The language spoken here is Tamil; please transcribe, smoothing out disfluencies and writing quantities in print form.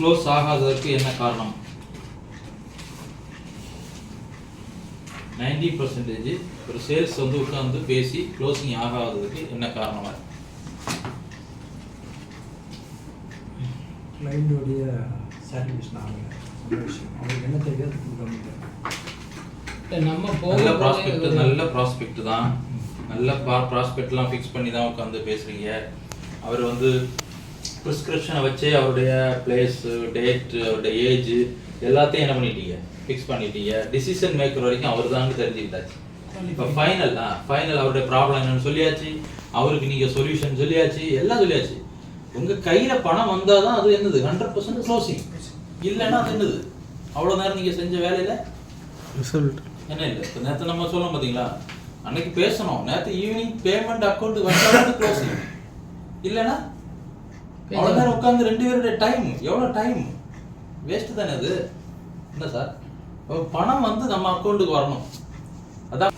க்ளோஸ் ஆகாததற்கு என்ன காரணம்? 90% ஒரு சேல்ஸ் வந்து உட்கார்ந்து பேசி க்ளோசிங் ஆகாததுக்கு என்ன காரணமா? கிளைண்டோடைய சாட்டிஸ்ஃபேக்ஷன் ஆகல. அவருக்கு என்ன தெரியாது நம்ம நல்ல ப்ராஸ்பெக்ட் தான், நல்ல ப்ராஸ்பெக்ட்லாம் ஃபிக்ஸ் பண்ணி தான் உட்காந்து பேசுறீங்க. அவர் வந்து ப்ரிஸ்கிரிப்ஷனை வச்சு அவருடைய பிளேஸ், டேட், அவருடைய ஏஜ் எல்லாத்தையும் என்ன பண்ணிட்டீங்க, ஃபிக்ஸ் பண்ணிட்டீங்க. டிசிஷன் மேக்கர் வரைக்கும் அவர் தான் தெரிஞ்சுக்கிட்டாச்சு. இப்போ ஃபைனல் அவருடைய ப்ராப்ளம் என்னன்னு சொல்லியாச்சு, அவருக்கு நீங்கள் சொல்யூஷன் சொல்லியாச்சு, எல்லாம் சொல்லியாச்சு. உங்கள் கையில் பணம் வந்தால் தான் அது என்னது 100% க்ளோசிங், இல்லைன்னா அது என்னது அவ்வளோ நேரம் நீங்கள் செஞ்ச வேலையில் ரிசல்ட் என்ன இல்லை. இப்போ நேற்று நம்ம சொல்லணும் பார்த்தீங்களா, அன்னைக்கு பேசணும், நேற்று ஈவினிங் பேமெண்ட் அக்கௌண்ட் வந்தாலும் க்ளோசிங், இல்லைன்னா அவ்வளோ நேரம் உட்காந்து 2 பேருடைய டைம், எவ்வளோ டைம் வேஸ்ட்டு தானே அது. என்ன சார், பணம் வந்து நம்ம அக்கௌண்ட்டுக்கு வரணும். அதான்